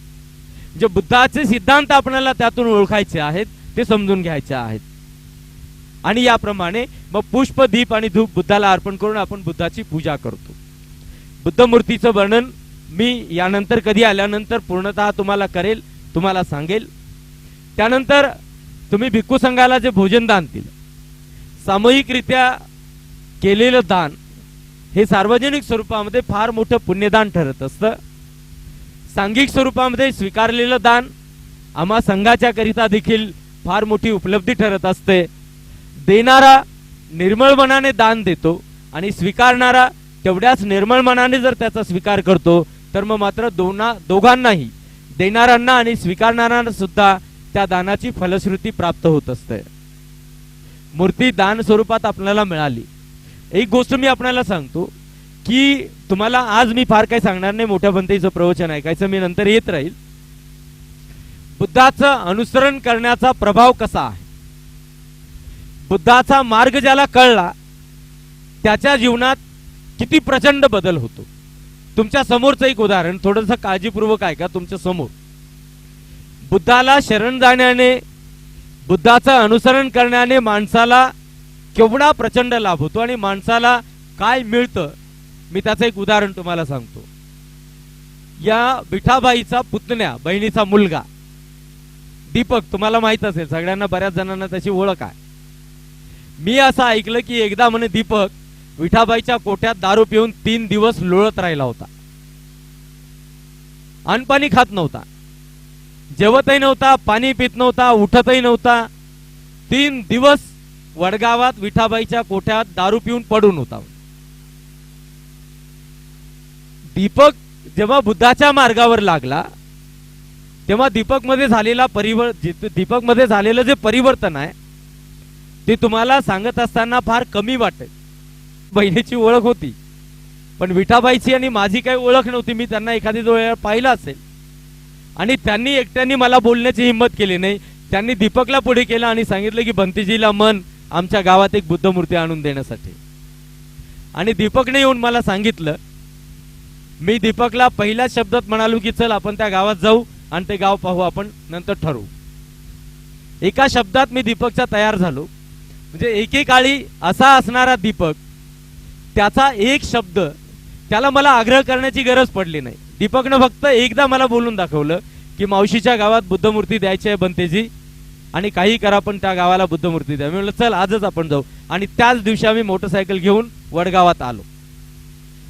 S1: जे बुद्धाचे सिद्धांत आपल्याला त्यातून ओळखायचे आहेत, ते समजून घ्यायचे आहेत. आणि याप्रमाणे मग पुष्प, दीप आणि धूप बुद्धाला अर्पण करून आपण बुद्धाची पूजा करतो. बुद्ध मूर्तीचं वर्णन मी यानंतर कधी आल्यानंतर पूर्णतः तुम्हाला करेल, तुम्हाला सांगेल. त्यानंतर तुम्ही भिक्खू संघाला जे भोजन दान दिलं, सामूहिकरित्या केलेलं दान हे सार्वजनिक स्वरूपामध्ये फार मोठं पुण्यदान ठरत असतं. सांघिक स्वरूपामध्ये स्वीकारलेलं दान आम्हा संघाच्या करिता देखील फार मोठी उपलब्धी ठरत असते. देणारा निर्मळ मनाने दान देतो आणि स्वीकारणारा तेवढ्याच निर्मळ मनाने जर त्याचा स्वीकार करतो तर मग मात्र दोघांनाही, देणाऱ्यांना आणि स्वीकारणाऱ्यांना सुद्धा त्या दानाची फलश्रुती प्राप्त होत असते. मूर्ती दान स्वरूपात आपल्याला मिळाली. एक गोष्ट मी आपल्याला सांगतो की तुम्हाला आज मी फार काही सांगणार नाही, मोठ्या भंतेचं प्रवचन ऐकायचं मी नंतर येत राहील. बुद्धाचं अनुसरण करण्याचा प्रभाव कसा आहे, बुद्धाचा मार्ग ज्याला कळला त्याच्या जीवनात किती प्रचंड बदल होतो. तुमच्या समोरचं एक उदाहरण थोडंसं काळजीपूर्वक ऐका. तुमच्या समोर बुद्धाला शरण जाण्याने, बुद्धाचं अनुसरण करण्याने माणसाला केवढा प्रचंड लाभ होतो आणि माणसाला काय मिळतं, मी त्याचं एक उदाहरण तुम्हाला सांगतो. या विठाबाईचा पुतण्या, बहिणीचा मुलगा दीपक, तुम्हाला माहित असेल, सगळ्यांना, बऱ्याच जणांना त्याची ओळख आहे. मी असं ऐकलं की एकदा म्हणे दीपक विठाबाईच्या कोठ्यात दारू पिऊन 3 दिवस लोळत राहिला होता. अन्न खात नव्हता, जेवतही नव्हता, पाणी पित नव्हता, उठतही नव्हता. 3 दिवस वडगावात विठाबाईच्या कोठ्यात दारू पिऊन पडून होता. दीपक जेव्हा बुद्धाच्या मार्गावर लागला तेव्हा दीपक मध्ये झालेलं जे परिवर्तन आहे ते तुम्हाला सांगत असताना फार कमी वाटत. बहिणीची ओळख होती पण विठाबाईची आणि माझी काही ओळख नव्हती. मी त्यांना एखादी वेळा पाहिलं असेल आणि त्यांनी एकट्याने मला बोलण्याची हिंमत केली नाही. त्यांनी दीपकला पुढे केलं आणि सांगितलं की बंतीजीला मन आमच्या गावात एक बुद्ध मूर्ती आणून देण्यासाठी. आणि दीपकने येऊन मला सांगितलं. मी दीपकला पहिल्या शब्दात म्हणालो की चल आपण त्या गावात जाऊ आणि ते गाव पाहू, आपण नंतर ठरवू. एका शब्दात मी दीपकचा तयार झालो. म्हणजे एकेकाळी असा असणारा दीपक, त्याचा एक शब्द, त्याला मला आग्रह करण्याची गरज पडली नाही. दीपकनं फक्त एकदा मला बोलून दाखवलं की मावशीच्या गावात बुद्ध मूर्ती द्यायची आहे बंतेजी, आणि काही करा पण त्या गावाला बुद्ध मूर्ती द्या. मी म्हटलं चल आजच आपण जाऊ. आणि त्याच दिवशी आम्ही मोटरसायकल घेऊन वडगावात आलो.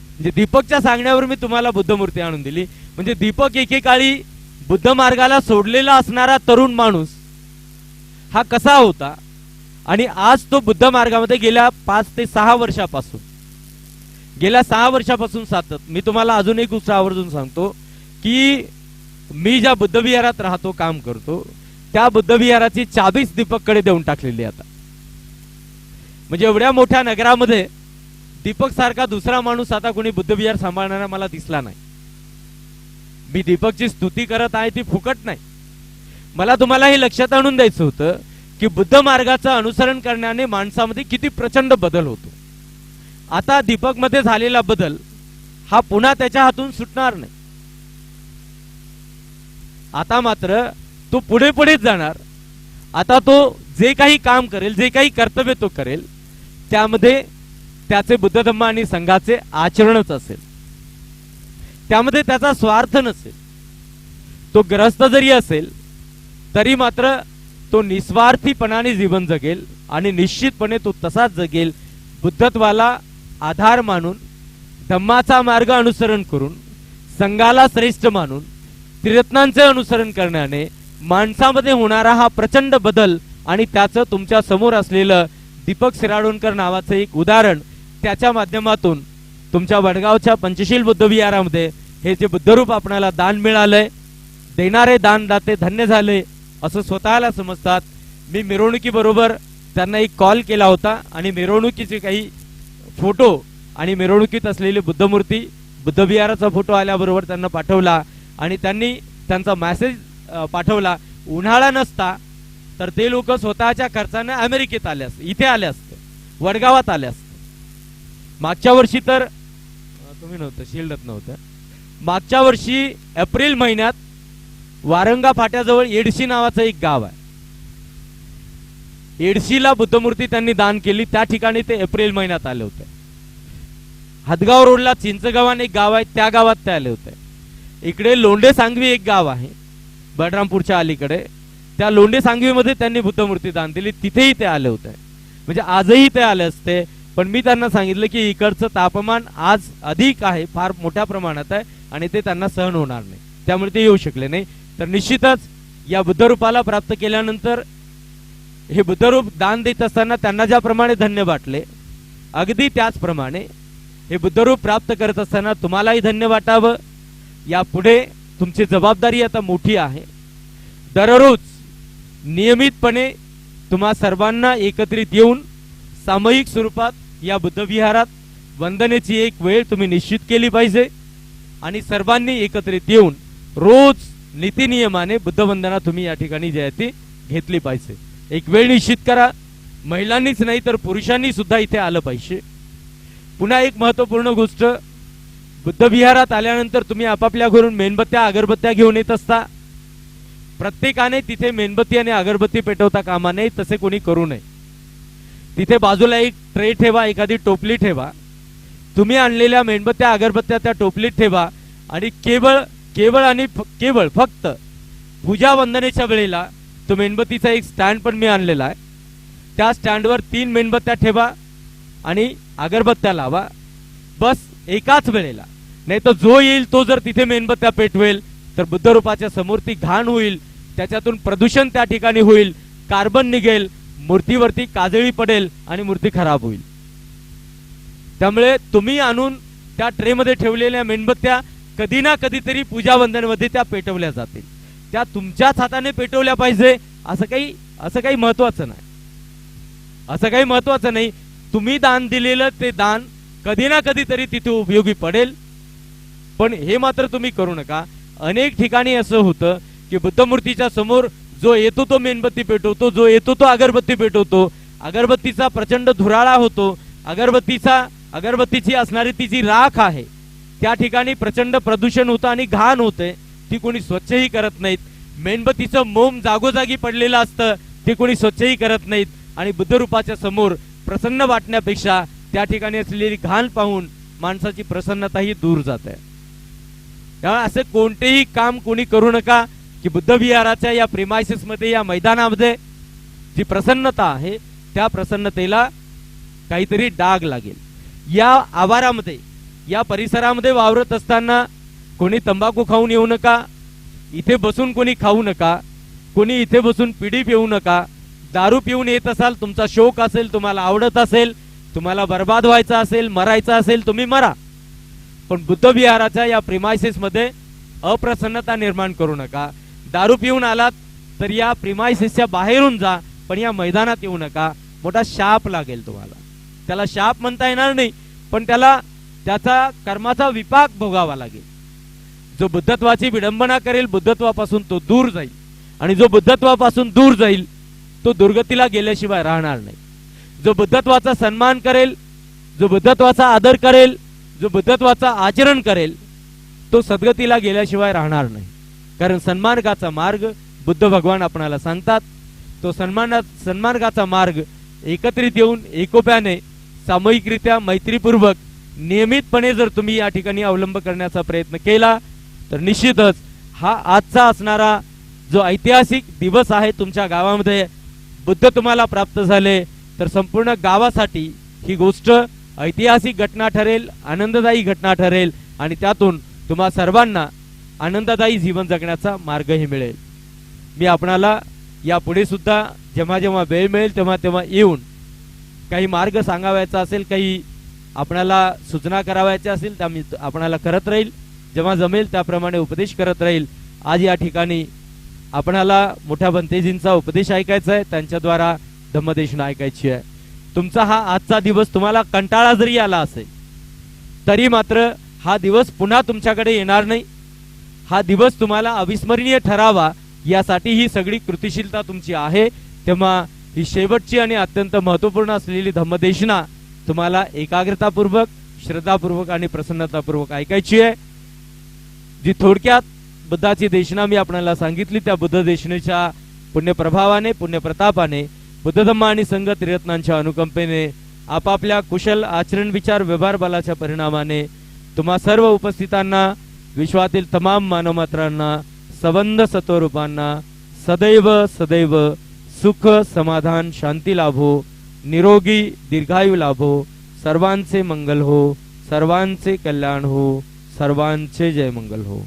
S1: म्हणजे दीपकच्या सांगण्यावर मी तुम्हाला बुद्ध मूर्ती आणून दिली. म्हणजे दीपक एकेकाळी बुद्ध मार्गाला सोडलेला असणारा तरुण माणूस हा कसा होता आणि आज तो बुद्ध मार्गामध्ये गेल्या 5 ते 6 वर्षापासून, गेल्या 6 वर्षापासून सातत. मी तुम्हाला अजून एक गोष्ट आवर्जून सांगतो की मी ज्या बुद्ध विहारात राहतो, काम करतो, त्या बुद्ध विहाराची चाबीच दीपककडे देऊन टाकलेली आता. म्हणजे एवढ्या मोठ्या नगरामध्ये दीपक सारखा दुसरा माणूस आता कोणी बुद्धविहार सांभाळणारा मला दिसला नाही. मी दीपकची स्तुती करत आहे ती फुकट नाही. मला तुम्हाला हे लक्षात आणून द्यायचं होतं की बुद्ध मार्गाचं अनुसरण करण्याने माणसामध्ये किती प्रचंड बदल होतो. आता दीपक मध्ये झालेला बदल हा पुन्हा त्याच्या हातून सुटणार नाही. आता मात्र तो पुढे पुढेच जाणार. आता तो जे काही काम करेल, जे काही कर्तव्य तो करेल, त्यामध्ये त्याचे बुद्ध धम्म आणि संघाचे आचरणच असेल. त्यामध्ये त्याचा स्वार्थ नसेल. तो ग्रस्त जरी असेल तरी मात्र तो निस्वार्थीपणाने जीवन जगेल आणि निश्चितपणे तो तसाच जगेल. बुद्धत्वाला आधार मानून, धम्माचा मार्ग अनुसरण करून, संघाला श्रेष्ठ मानून, त्रिरत्नांचे अनुसरण करण्याने माणसामध्ये होणारा हा प्रचंड बदल आणि त्याचं तुमच्या समोर असलेलं दीपक शिराडोणकर नावाचं एक उदाहरण, त्याच्या माध्यमातून तुमच्या वडगावच्या पंचशील बुद्ध विहारामध्ये हे जे बुद्धरूप आपणाला दान मिळालंय, देणारे दानदाते धन्य झाले असं स्वतःला समजतात. मी मिरवणुकीबरोबर त्यांना एक कॉल केला होता आणि मिरवणुकीचे काही फोटो आणि मिरवणुकीत असलेली बुद्धमूर्ती, बुद्ध विहाराचा फोटो आल्याबरोबर त्यांना पाठवला आणि त्यांनी त्यांचा मेसेज पाठवला. उन्हाळा नसता तर ते लोक स्वतःच्या खर्चाने अमेरिकेत आले असते, इथे आले असते, वडगावात आले असते. मागच्या वर्षी तर तुम्ही नव्हतं, शिल्डत नव्हतं. मागच्या वर्षी एप्रिल महिन्यात वारंगा फाट्याजवळ येडशी नावाचं एक गाव आहे. येडशीला बुद्धमूर्ती त्यांनी दान केली. त्या ठिकाणी ते एप्रिल महिन्यात आले होते. हदगाव रोडला चिंचगावान एक गाव आहे, त्या गावात ते आले होते. इकडे लोंढे सांगवी एक गाव आहे बलरामपूरच्या अलीकडे, त्या लोंढे सांगवीमध्ये त्यांनी बुद्धमूर्ती दान दिली, तिथेही ते आले होते. म्हणजे आजही ते आले असते, पण मी त्यांना सांगितलं की इकडचं तापमान आज अधिक आहे, फार मोठ्या प्रमाणात आहे आणि ते त्यांना सहन होणार नाही, त्यामुळे ते येऊ शकले नाही. तर निश्चितच या बुद्धरूपाला प्राप्त केल्यानंतर हे बुद्धरूप दान देत असताना त्यांना ज्याप्रमाणे धन्य वाटले, अगदी त्याचप्रमाणे हे बुद्धरूप प्राप्त करत असताना तुम्हालाही धन्य वाटावं. यापुढे तुमची जबाबदारी आता मोठी आहे. दररोज नियमितपणे तुम्हा सर्वांना एकत्रित येऊन सामूहिक स्वरूपात या बुद्धविहारात वंदनेची एक वेळ तुम्ही निश्चित केली पाहिजे आणि सर्वांनी एकत्रित येऊन रोज नीतिनियमाने बुद्धवंदना तुम्ही या ठिकाणी जयंती घेतली पाहिजे. एक वेळ निश्चित करा. महिलांनीच नाही तर पुरुषांनी सुद्धा इथे आलं पाहिजे. पुन्हा एक महत्वपूर्ण गोष्ट, बुद्धविहारात आल्यानंतर तुम्ही आपापल्या घरून मेणबत्त्या अगरबत्त्या घेऊन येत असता. प्रत्येकाने तिथे मेणबत्ती आणि अगरबत्ती पेटवता कामा नये, तसे कोणी करू नये. तिथे बाजूला एक ट्रे ठेवा, एखादी टोपली ठेवा. तुम्ही आणलेल्या मेणबत्त्या अगरबत्त्या त्या टोपलीत ठेवा आणि केवळ फक्त पूजा वंदनेच्या वेळेला तो मेणबत्तीचा एक स्टँड पण मी आणलेला आहे, त्या स्टँडवर 3 मेणबत्त्या ठेवा आणि अगरबत्त्या लावा. बस एकाच वेळेला. नाही तर जो येईल तो जर तिथे मेणबत्त्या पेटवेल तर बुद्धरूपाच्या समोर ती घाण होईल, त्याच्यातून प्रदूषण त्या ठिकाणी होईल, कार्बन निघेल, मूर्तीवरती काजळी पडेल आणि मूर्ती खराब होईल. त्यामुळे तुम्ही आणून त्या ट्रेमध्ये ठेवलेल्या मेणबत्त्या कधी ना कधीतरी पूजा वंदनेमध्ये त्या पेटवल्या जातील. त्या तुमच्याच हाताने पेटवल्या पाहिजे असं काही महत्वाचं नाही. असं काही महत्वाचं नाही. तुम्ही दान दिलेलं ते दान कधी ना कधीतरी तिथे उपयोगी पडेल. पण हे मात्र तुम्ही करू नका. अनेक ठिकाणी असं होतं की बुद्धमूर्तीच्या समोर जो येतो तो मेणबत्ती पेटवतो, जो येतो तो अगरबत्ती पेटवतो. अगरबत्तीचा प्रचंड धुराळा होतो. अगरबत्तीची असणारी ती जी राख आहे त्या ठिकाणी प्रचंड प्रदूषण होतं आणि घाण होते. ती कोणी स्वच्छही करत नाहीत. मेणबत्तीचं मोम जागोजागी पडलेलं असतं, ते कोणी स्वच्छही करत नाहीत. आणि बुद्धरूपाच्या समोर प्रसन्न वाटण्यापेक्षा त्या ठिकाणी असलेली घाण पाहून माणसाची प्रसन्नताही दूर जाते. त्यामुळे असे कोणतेही काम कोणी करू नका की बुद्धविहाराच्या या प्रिमायसिस मध्ये, या मैदानामध्ये जी प्रसन्नता आहे त्या प्रसन्नतेला काहीतरी डाग लागेल. या आवारामध्ये, या परिसरामध्ये वावरत असताना कोणी तंबाखू खाऊन येऊ नका. इथे बसून कोणी खाऊ नका. कोणी इथे बसून पिढी पिऊ नका. दारू पिऊन येत असाल, तुमचा शौक असेल, तुम्हाला आवडत असेल, तुम्हाला बर्बाद व्हायचा असेल, मरायचं असेल, तुम्ही मरा. पण बुद्धविहाराच्या या प्रिमायसिस मध्ये अप्रसन्नता निर्माण करू नका. दारू पिऊन आलात तर या प्रिमायसिसच्या बाहेरून जा, पण या मैदानात येऊ नका. मोठा शाप लागेल तुम्हाला. त्याला शाप म्हणता येणार नाही, पण त्याला त्याचा कर्माचा विपाक भोगावा लागेल. जो बुद्धत्वाची विडंबना करेल बुद्धत्वापासून तो दूर जाईल, आणि जो बुद्धत्वापासून दूर जाईल तो दुर्गतीला गेल्याशिवाय राहणार नाही. जो बुद्धत्वाचा सन्मान करेल, जो बुद्धत्वाचा आदर करेल, जो बुद्धत्वाचा आचरण करेल तो सद्गतीला गेल्याशिवाय राहणार नाही. कारण सन्मार्गाचा मार्ग बुद्ध भगवान आपणाला सांगतात. तो सन्मार्गाचा मार्ग एकत्रित येऊन एकोप्याने सामूहिकरित्या मैत्रीपूर्वक नियमितपणे जर तुम्ही या ठिकाणी अवलंब करण्याचा प्रयत्न केला तर निश्चितच हा आजचा असणारा जो ऐतिहासिक दिवस आहे तुमच्या गावामध्ये बुद्ध तुम्हाला प्राप्त झाले तर संपूर्ण गावासाठी ही गोष्ट ऐतिहासिक घटना ठरेल, आनंददायी घटना ठरेल, आणि त्यातून तुम्हा सर्वांना आनंददायी जीवन जगण्याचा मार्गही मिळेल. मी आपणाला यापुढे सुद्धा जेव्हा जेव्हा वेळ मिळेल तेव्हा तेव्हा येऊन काही मार्ग सांगावायचा असेल, काही आपणाला सूचना करावायच्या असेल त्या मी आपणाला करत राहील. जेव्हा जमेल त्याप्रमाणे उपदेश करत राहील. आज या ठिकाणी आपणाला मोठ्या भंतेजींचा उपदेश ऐकायचा आहे, त्यांच्याद्वारा धम्मदेशना ऐकायची आहे. तुमचा हा आजचा दिवस तुम्हाला कंटाळा जरी आला असेल तरी मात्र हा दिवस पुन्हा तुमच्याकडे येणार नाही. हा दिवस तुम्हाला अविस्मरणीय ठरावा यासाठी ही सगळी कृतिशीलता तुमची आहे. तेव्हा ही शेवटची आणि अत्यंत महत्वपूर्ण असलेली धम्मदेशना तुम्हाला एकाग्रतापूर्वक, श्रद्धापूर्वक आणि प्रसन्नतापूर्वक ऐकायची आहे. जी थोडक्यात बुद्धाची देशना मी आपल्याला सांगितली त्या बुद्ध देशनेच्या पुण्यप्रभावाने, पुण्यप्रतापाने, बुद्ध धम्म आणि संघ त्रिरत्नांच्या अनुकंपेने, आपापल्या कुशल आचरण विचार व्यवहार बलाच्या परिणामाने तुम्हा सर्व उपस्थितांना, विश्वातील तमाम मानवमात्रांना, सबंध सत्वरूपांना सदैव सदैव सुख, समाधान, शांती लाभो, निरोगी दीर्घायु लाभो, सर्वांचे मंगल हो, सर्वांचे कल्याण हो, सर्वांचे जय मंगल हो.